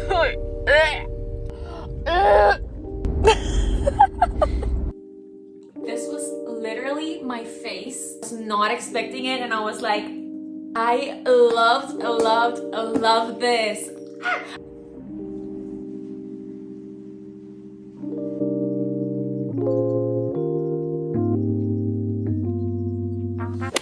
This was literally my face. I was not expecting it, and I was like, I loved this.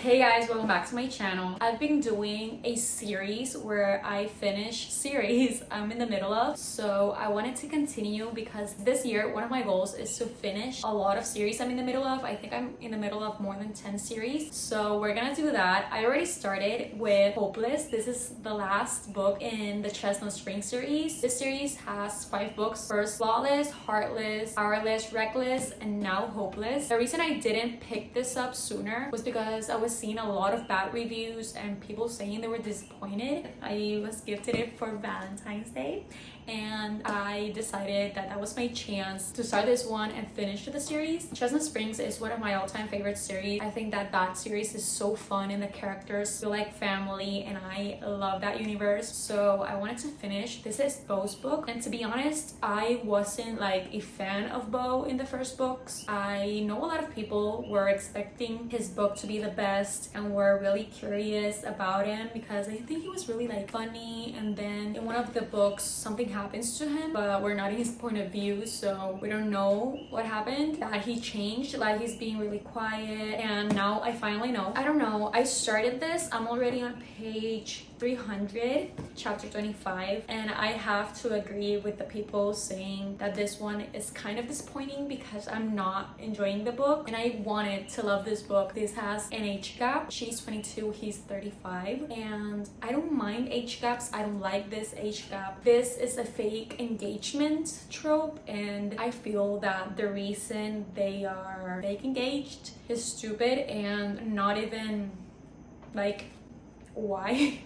Hey guys, welcome back to my channel. I've been doing a series where I finish series I'm in the middle of, so I wanted to continue because this year one of my goals is to finish a lot of series I'm in the middle of. I think I'm in the middle of more than 10 series, so we're gonna do that. I already started with Hopeless. This is the last book in the Chestnut Spring series. This series has 5 books. First, Flawless, Heartless, Powerless, Reckless, and now Hopeless. The reason I didn't pick this up sooner was because I was seeing a lot of bad reviews and people saying they were disappointed. I was gifted it for Valentine's Day, and I decided that that was my chance to start this one and finish the series. Chestnut Springs is one of my all-time favorite series. I think that series is so fun and the characters feel like family, and I love that universe, so I wanted to finish. This is Bo's book, and to be honest, I wasn't like a fan of Bo in the first books. I know a lot of people were expecting his book to be the best and were really curious about him because I think he was really like funny, and then in one of the books something happens to him, but we're not in his point of view, so we don't know what happened. That he changed, like he's being really quiet, and now I finally know. I don't know, I started this, I'm already on page 300, chapter 25, and I have to agree with the people saying that this one is kind of disappointing because I'm not enjoying the book, and I wanted to love this book. This has an age gap. She's 22, he's 35, and I don't mind age gaps. I don't like this age gap. This is a fake engagement trope, and I feel that the reason they are fake engaged is stupid and not even like why.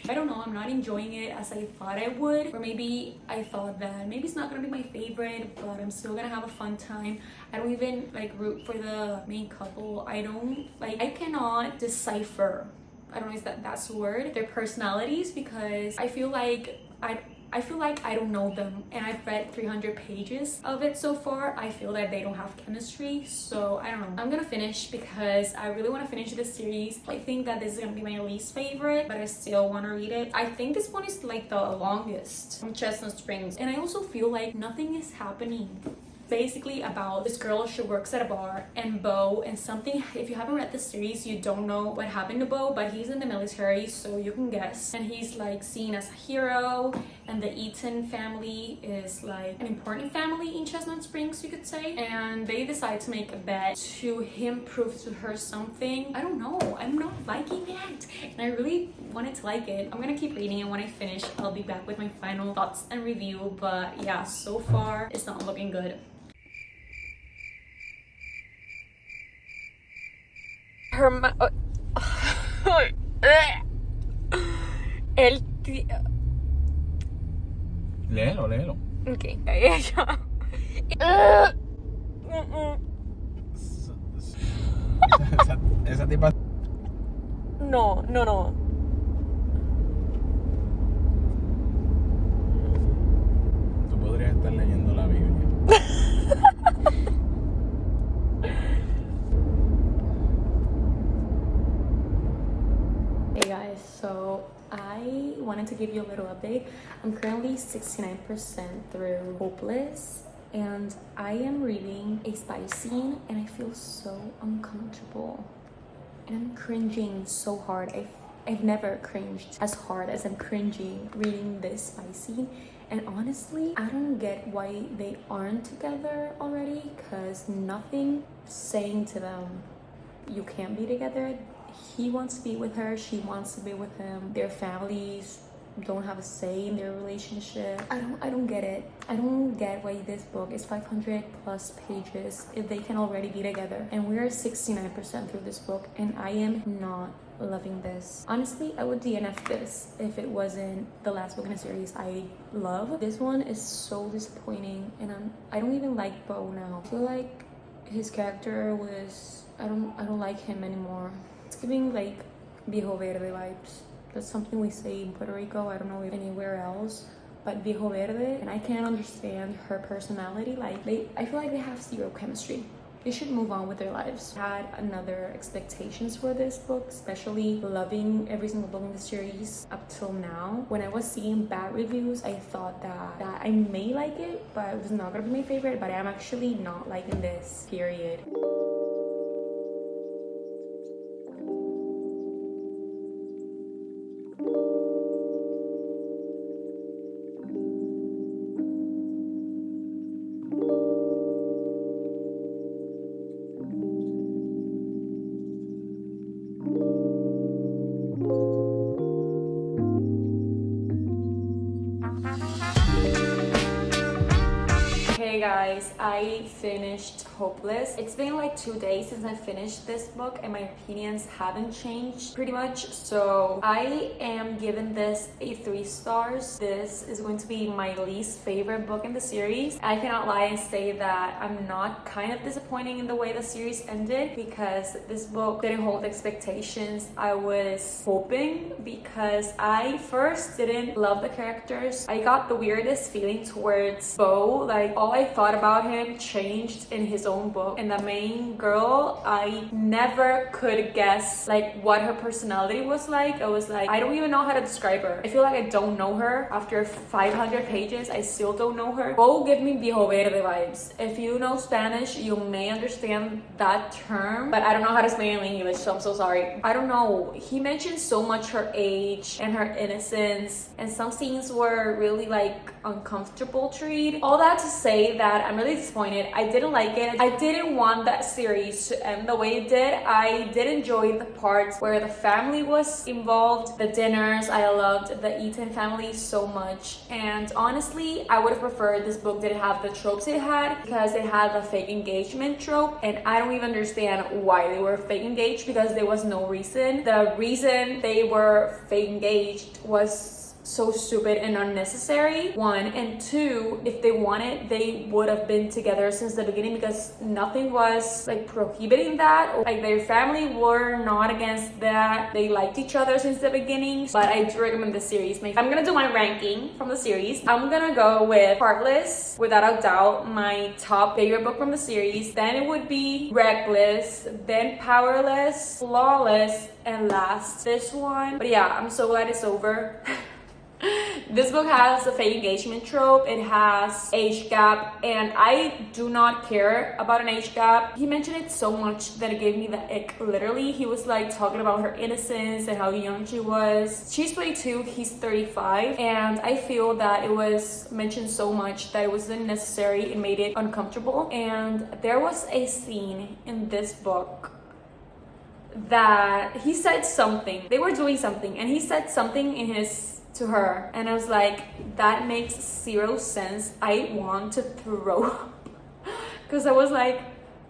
I don't know, I'm not enjoying it as I thought I would, or maybe I thought that maybe it's not gonna be my favorite, but I'm still gonna have a fun time. I don't even like root for the main couple. I cannot decipher, I don't know if that's the word, their personalities, because I feel like I don't know them, and I've read 300 pages of it so far. I feel that they don't have chemistry, so I don't know. I'm gonna finish because I really want to finish this series. I think that this is gonna be my least favorite, but I still want to read it. I think this one is like the longest from Chestnut Springs, and I also feel like nothing is happening. Basically about this girl, she works at a bar, and Bo, and something, if you haven't read the series you don't know what happened to Bo, but he's in the military, so you can guess, and he's like seen as a hero, and the Eaton family is like an important family in Chestnut Springs, you could say, and they decide to make a bet to him prove to her something. I don't know, I'm not liking it, and I really wanted to like it. I'm gonna keep reading, and when I finish I'll be back with my final thoughts and review, but yeah, so far it's not looking good. Léelo. Ok, ella. Esa tipa. No. Tú podrías estar leyendo la Biblia. Hey guys, so I wanted to give you a little update. I'm currently 69% through Hopeless, and I am reading a spy scene, and I feel so uncomfortable, and I'm cringing so hard. I've never cringed as hard as I'm cringing reading this spy scene, and honestly I don't get why they aren't together already, because nothing saying to them you can't be together. He wants to be with her, she wants to be with him. Their families don't have a say in their relationship. I don't get it. I don't get why this book is 500 plus pages if they can already be together. And we are 69% through this book, and I am not loving this. Honestly, I would DNF this if it wasn't the last book in a series I love. This one is so disappointing, and I don't even like Bo now. I feel like his character was, I don't like him anymore. It's giving like Viejo Verde vibes. That's something we say in Puerto Rico. I don't know if anywhere else, but Viejo Verde, and I can't understand her personality. Like I feel like they have zero chemistry. They should move on with their lives. I had another expectations for this book, especially loving every single book in the series up till now. When I was seeing bad reviews, I thought that I may like it, but it was not gonna be my favorite. But I'm actually not liking this, period. Hey guys, I finished Hopeless. It's been like 2 days since I finished this book and my opinions haven't changed pretty much. So I am giving this a 3 stars. This is going to be my least favorite book in the series. I cannot lie and say that I'm not kind of disappointed in the way the series ended, because this book didn't hold expectations I was hoping, because I first didn't love the characters. I got the weirdest feeling towards Bo. Like all I thought about him changed in his own book, and the main girl, I never could guess like what her personality was like. I was like, I don't even know how to describe her. I feel like I don't know her. After 500 pages, I still don't know her. Bo give me Viejo Verde vibes. If you know Spanish, you may understand that term, but I don't know how to explain it in English, so I'm so sorry. I don't know. He mentioned so much her age and her innocence, and some scenes were really like uncomfortable to read. All that to say that I'm really disappointed. I didn't like it. I didn't want that series to end the way it did. I did enjoy the parts where the family was involved, the dinners. I loved the Eaton family so much, and honestly I would have preferred this book didn't have the tropes it had, because it had the fake engagement trope, and I don't even understand why they were fake engaged, because there was no reason. The reason they were fake engaged was so stupid and unnecessary, 1, and 2, if they wanted, they would have been together since the beginning, because nothing was like prohibiting that. Like their family were not against that. They liked each other since the beginning. But I do recommend the series. I'm gonna do my ranking from the series. I'm gonna go with Heartless, without a doubt my top favorite book from the series. Then it would be Reckless, then Powerless, Flawless, and last this one. But yeah, I'm so glad it's over. This book has a fake engagement trope, it has age gap, and I do not care about an age gap. He mentioned it so much that it gave me the ick. Literally, he was like talking about her innocence and how young she was. She's 22, he's 35, and I feel that it was mentioned so much that it was unnecessary. It made it uncomfortable. And there was a scene in this book that he said something. They were doing something, and he said something to her, and I was like, that makes 0 sense. I want to throw up, because I was like,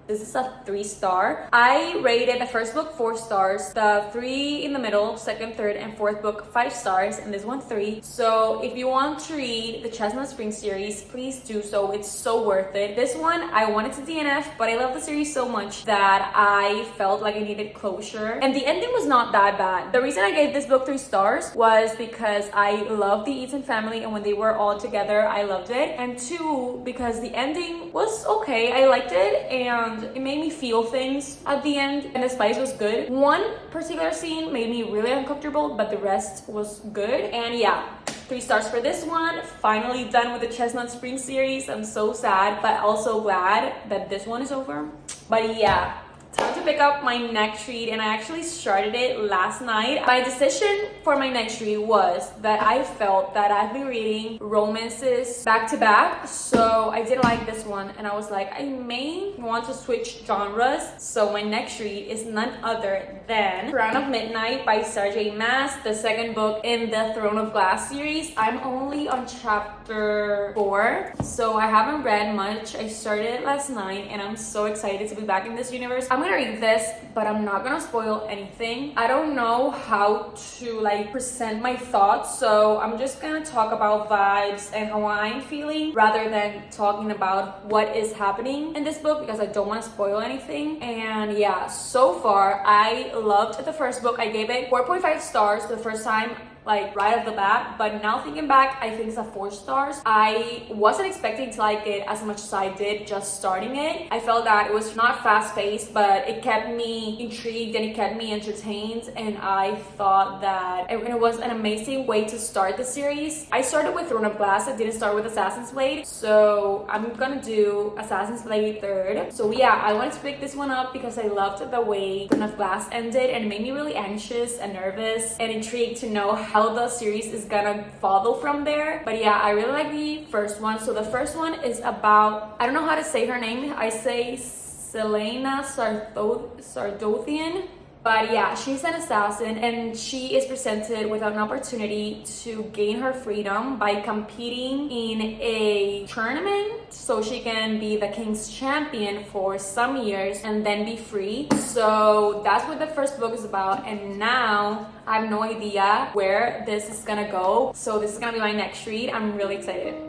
this is a 3 star. I rated the first book 4 stars, the 3 in the middle, second, third, and fourth book 5 stars, and this one 3. So if you want to read the Chestnut Spring series, please do so. It's so worth it. This one I wanted to DNF, but I love the series so much that I felt like I needed closure, and the ending was not that bad. The reason I gave this book 3 stars was because I love the Eaton family, and when they were all together I loved it, and 2, because the ending was okay. I liked it, and it made me feel things at the end, and the spice was good. One particular scene made me really uncomfortable, but the rest was good. And yeah, 3 stars for this one. Finally done with the Chestnut Spring series. I'm so sad, but also glad that this one is over. But yeah, time to pick up my next read, and I actually started it last night. My decision for my next read was that I felt that I've been reading romances back to back, so I didn't like this one, and I was like, I may want to switch genres. So my next read is none other than Crown of Midnight by Sarah J. Maas, the second book in the Throne of Glass series. I'm only on chapter 4, so I haven't read much. I started it last night, and I'm so excited to be back in this universe. I'm gonna read this, but I'm not gonna spoil anything. I don't know how to like present my thoughts, so I'm just gonna talk about vibes and how I'm feeling rather than talking about what is happening in this book, because I don't want to spoil anything. And yeah, so far I loved the first book. I gave it 4.5 stars the first time like right off the bat, but now thinking back, I think it's a 4 stars. I wasn't expecting to like it as much as I did just starting it. I felt that it was not fast paced, but it kept me intrigued and it kept me entertained, and I thought that it was an amazing way to start the series. I started with Throne of Glass, I didn't start with Assassin's Blade, so I'm gonna do Assassin's Blade third. So yeah, I wanted to pick this one up because I loved the way Throne of Glass ended, and it made me really anxious and nervous and intrigued to know how the series is gonna follow from there. But yeah, I really like the first one. So the first one is about, I don't know how to say her name, I say Selena Sardothian. But yeah, she's an assassin and she is presented with an opportunity to gain her freedom by competing in a tournament so she can be the king's champion for some years and then be free. So that's what the first book is about, and now I have no idea where this is gonna go. So this is gonna be my next read. I'm really excited.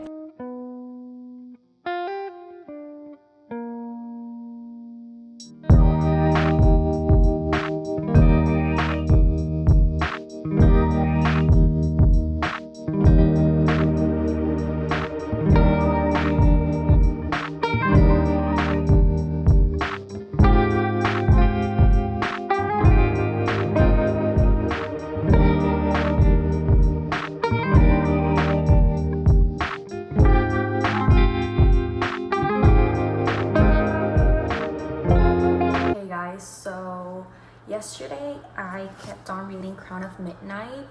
So yesterday I kept on reading Crown of Midnight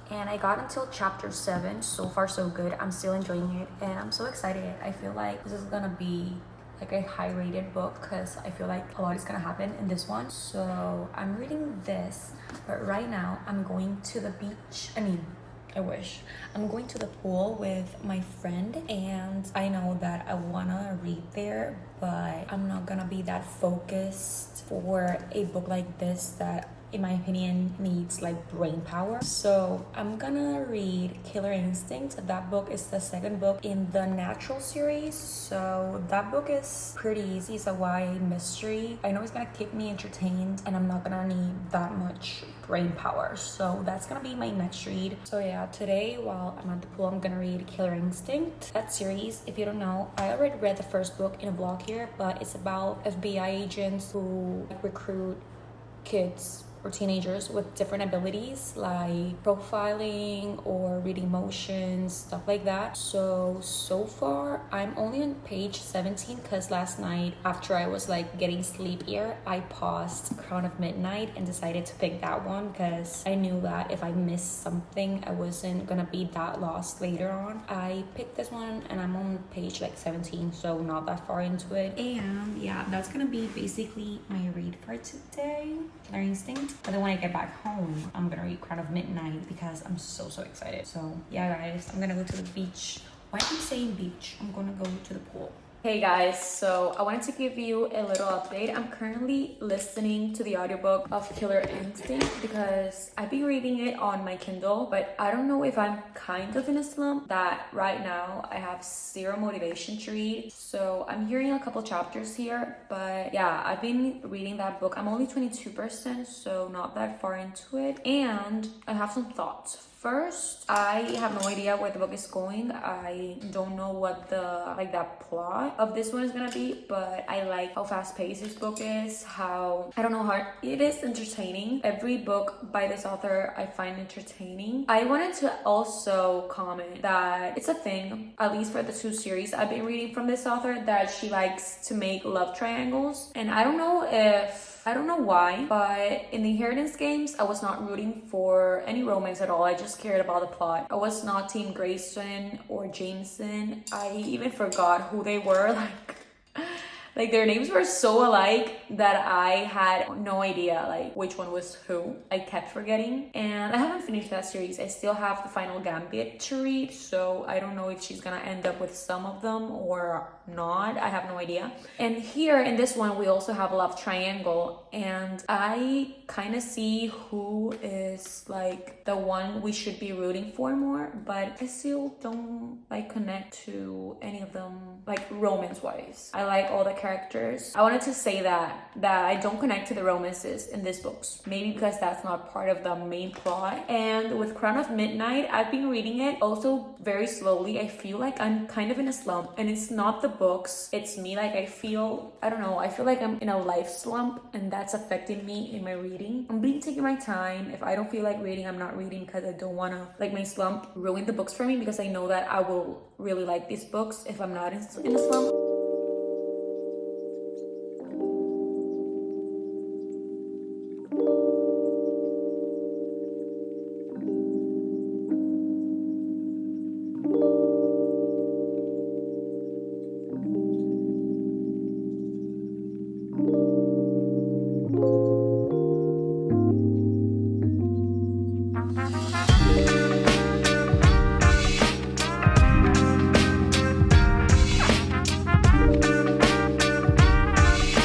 and I got until chapter 7. So far so good. I'm still enjoying it and I'm so excited. I feel like this is gonna be like a high rated book because I feel like a lot is gonna happen in this one. So I'm reading this, but right now I'm going to the beach. I wish. I'm going to the pool with my friend and I know that I wanna read there, but I'm not gonna be that focused for a book like this that in my opinion needs like brain power. So I'm gonna read Killer Instinct. That book is the second book in the Natural series, so that book is pretty easy. It's a YA mystery. I know it's gonna keep me entertained and I'm not gonna need that much brain power, so that's gonna be my next read. So yeah, today while I'm at the pool I'm gonna read Killer Instinct. That series, if you don't know, I already read the first book in a vlog here, but it's about FBI agents who recruit kids or teenagers with different abilities like profiling or reading emotions, stuff like that. So far I'm only on page 17 because last night after I was like getting sleepier, I paused Crown of Midnight and decided to pick that one because I knew that if I missed something I wasn't gonna be that lost later on. I picked this one and I'm on page like 17, so not that far into it. And yeah, that's gonna be basically my read for today, Killer Instinct. But then when I get back home, I'm gonna read Crown of Midnight because I'm so excited. So yeah guys, I'm gonna go to the beach. Why am I saying beach? I'm gonna go to the pool. Hey guys, so I wanted to give you a little update. I'm currently listening to the audiobook of Killer Instinct because I've been reading it on my Kindle, but I don't know if I'm kind of in a slump that right now I have zero motivation to read. So I'm hearing a couple chapters here, but yeah, I've been reading that book. I'm only 22%, so not that far into it. And I have some thoughts. First, I have no idea where the book is going. I don't know what that plot of this one is gonna be, but I like how fast-paced this book is, how it is entertaining. Every book by this author I find entertaining. I wanted to also comment that it's a thing, at least for the 2 series I've been reading from this author, that she likes to make love triangles, and I don't know why, but in the Inheritance games, I was not rooting for any romance at all. I just cared about the plot. I was not Team Grayson or Jameson. I even forgot who they were. Like their names were so alike that I had no idea like which one was who. I kept forgetting, and I haven't finished that series. I still have the final Gambit to read, so I don't know if she's gonna end up with some of them or not. I have no idea. And here in this one we also have a love triangle, and I kind of see who is like the one we should be rooting for more, but I still don't like connect to any of them like romance wise. I like all the characters. I wanted to say that I don't connect to the romances in these books. Maybe because that's not part of the main plot. And with Crown of Midnight, I've been reading it also very slowly. I feel like I'm kind of in a slump, and it's not the books, it's me. Like I feel like I'm in a life slump, and that's affecting me in my reading. I'm being taking my time. If I don't feel like reading, I'm not reading, because I don't want to like my slump ruin the books for me, because I know that I will really like these books if I'm not in a slump.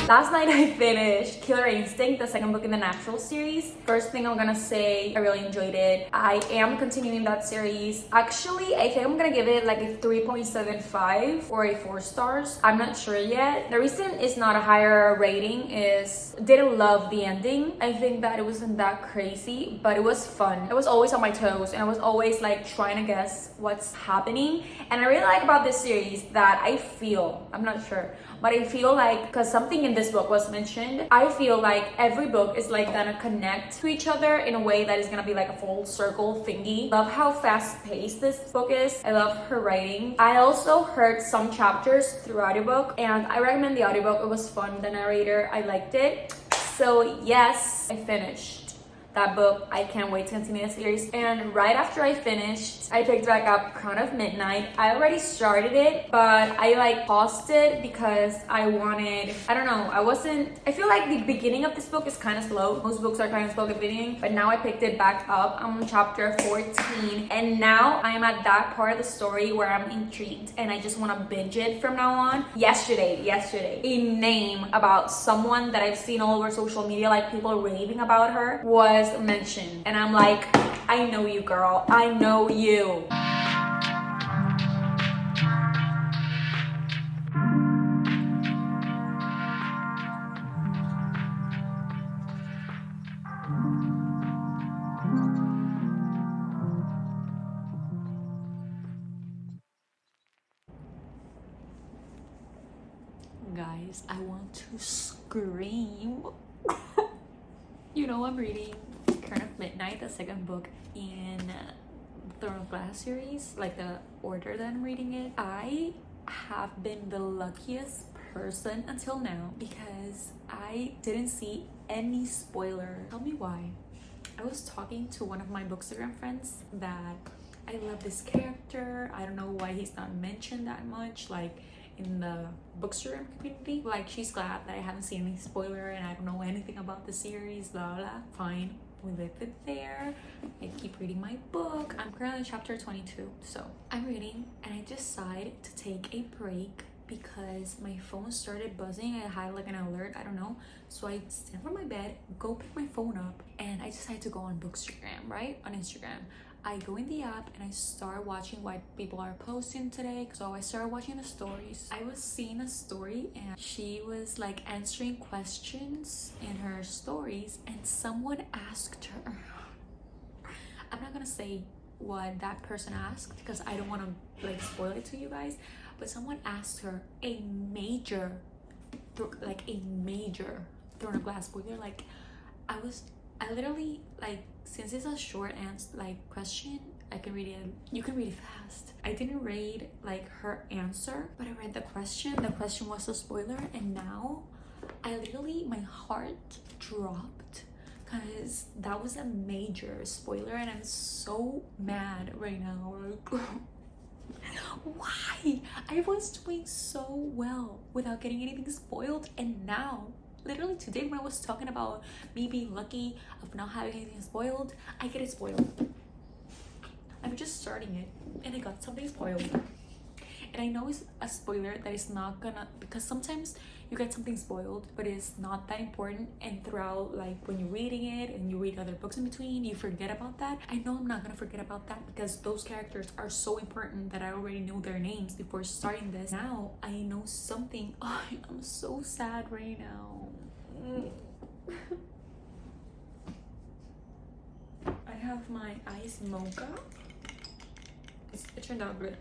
Last night I finished Killer Instinct, the second book in the Natural series. First thing I'm gonna say, I really enjoyed it. I am continuing that series. Actually, I think I'm gonna give it like a 3.75 or a 4 stars. I'm not sure yet. The reason it's not a higher rating is didn't love the ending. I think that it wasn't that crazy, but it was fun. I was always on my toes, and I was always like trying to guess what's happening. And I really like about this series that I feel, I'm not sure, but I feel like, because something in this book was mentioned, I feel like every book is like gonna connect to each other in a way that is gonna be like a full circle thingy. Love how fast paced this book is. I love her writing. I also heard some chapters through audiobook, and I recommend the audiobook. It was fun. The narrator, I liked it. So yes, I finished that book. I can't wait to continue the series. And right after I finished, I picked back up Crown of Midnight. I already started it, but I like paused it because I wanted, I don't know, I feel like the beginning of this book is kind of slow. Most books are kind of slow at the beginning, but now I picked it back up. I'm on chapter 14, and now I am at that part of the story where I'm intrigued and I just want to binge it from now on. Yesterday, a name about someone that I've seen all over social media, like people raving about her, was mentioned, and I'm like, I know you, girl. I know you. Guys, I want to scream. You know, I'm reading Crown of Midnight, the second book in Throne of Glass series, like the order that I'm reading it. I have been the luckiest person until now because I didn't see any spoiler. Tell me why. I was talking to one of my Bookstagram friends that I love this character. I don't know why he's not mentioned that much, like in the Bookstagram community. Like, she's glad that I haven't seen any spoiler and I don't know anything about the series, blah blah. Fine, we leave it there. I keep reading my book. I'm currently on chapter 22, so I'm reading, and I decided to take a break because my phone started buzzing. I had like an alert, I don't know. So I stand from my bed, go pick my phone up, and I decided to go on Bookstagram, right? On Instagram. I go in the app and I start watching what people are posting today. So I started watching the stories. I was seeing a story and she was like answering questions in her stories, and someone asked her, I'm not gonna say what that person asked because I don't want to like spoil it to you guys, but someone asked her a major Throne of Glass spoiler. Like, I literally, like, since it's a short answer, like, question, I can read it, you can read it fast. I didn't read like her answer, but I read the question. The question was a spoiler, and now I literally, my heart dropped because that was a major spoiler, and I'm so mad right now. Like, why? I was doing so well without getting anything spoiled, and now literally today when I was talking about me being lucky of not having anything spoiled, I get it spoiled. I'm just starting it and I got something spoiled, and And I know it's a spoiler that is not gonna, because sometimes you get something spoiled, but it's not that important, and throughout, like when you're reading it and you read other books in between, you forget about that. I know I'm not gonna forget about that because those characters are so important that I already knew their names before starting this. Now I know something. Oh, I'm so sad right now. I have my iced mocha. It turned out good.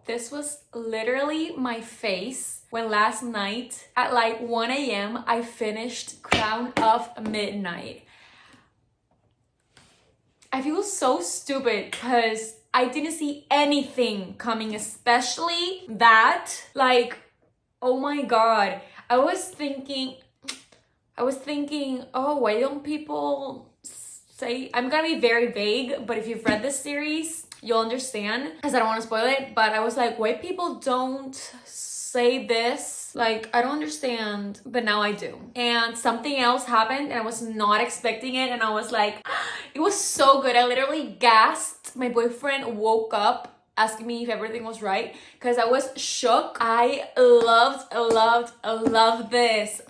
This was literally my face when last night at like 1 a.m. I finished Crown of Midnight. I feel so stupid because I didn't see anything coming, especially that, like, oh my god. I was thinking, oh, why don't people say, I'm gonna be very vague, but if you've read this series, you'll understand because I don't want to spoil it. But I was like, why people don't say this? Like, I don't understand, but now I do. And something else happened and I was not expecting it, and I was like, it was so good. I literally gasped. My boyfriend woke up asking me if everything was right because I was shook. I loved this.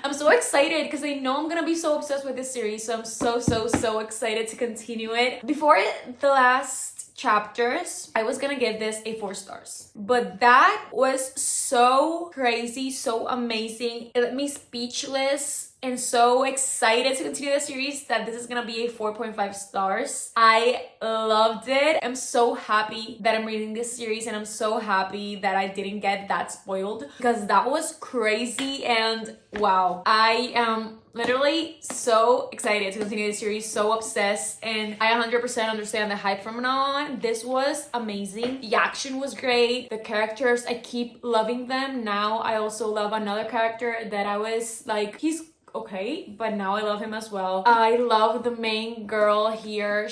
I'm so excited because I know I'm gonna be so obsessed with this series, so I'm so excited to continue it. Before the last chapters, I was gonna give this a 4 stars, but that was so crazy, so amazing. It left me speechless and so excited to continue the series that this is gonna be a 4.5 stars. I loved it. I'm so happy that I'm reading this series, and I'm so happy that I didn't get that spoiled because that was crazy. And wow, I am literally so excited to continue the series, so obsessed, and I 100% understand the hype from now on. This was amazing. The action was great. The characters, I keep loving them. Now I also love another character that I was like, he's okay, but now I love him as well. I love the main girl here.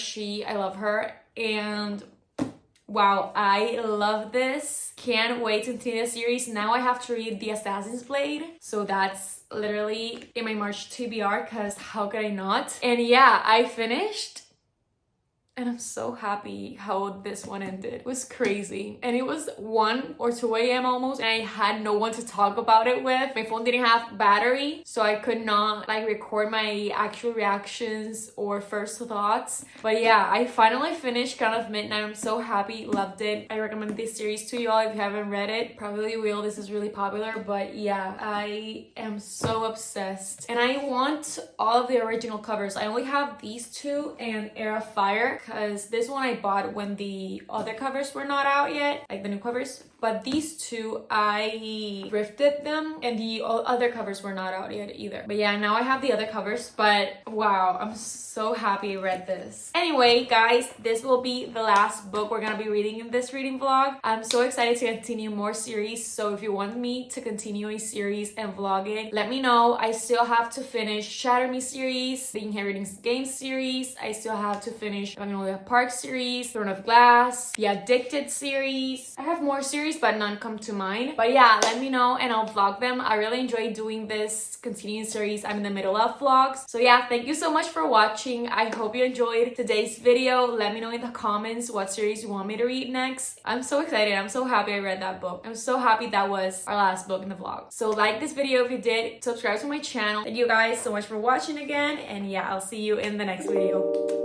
I love her, and wow, I love this. Can't wait to continue the series. Now I have to read The Assassin's Blade, so that's literally in my March TBR because how could I not? And yeah, I finished. And I'm so happy how this one ended. It was crazy. And it was 1 or 2 a.m. almost. And I had no one to talk about it with. My phone didn't have battery, so I could not like record my actual reactions or first thoughts. But yeah, I finally finished Crown of Midnight. I'm so happy. Loved it. I recommend this series to y'all if you haven't read it. Probably will. This is really popular. But yeah, I am so obsessed. And I want all of the original covers. I only have these 2 and Air of Fire, because this one I bought when the other covers were not out yet, like the new covers. But these 2, I thrifted them, and the other covers were not out yet either. But yeah, now I have the other covers. But wow, I'm so happy I read this. Anyway, guys, this will be the last book we're gonna be reading in this reading vlog. I'm so excited to continue more series. So if you want me to continue a series and vlog it, let me know. I still have to finish Shatter Me series, the Inheritance Game series. I still have to finish Magnolia Park series, Throne of Glass, the Addicted series. I have more series, but none come to mind. But yeah, let me know and I'll vlog them. I really enjoy doing this continuing series. I'm in the middle of vlogs. So yeah, thank you so much for watching. I hope you enjoyed today's video. Let me know in the comments what series you want me to read next. I'm so excited. I'm so happy I read that book. I'm so happy that was our last book in the vlog. So like this video if you did, subscribe to my channel. Thank you guys so much for watching again, and yeah, I'll see you in the next video.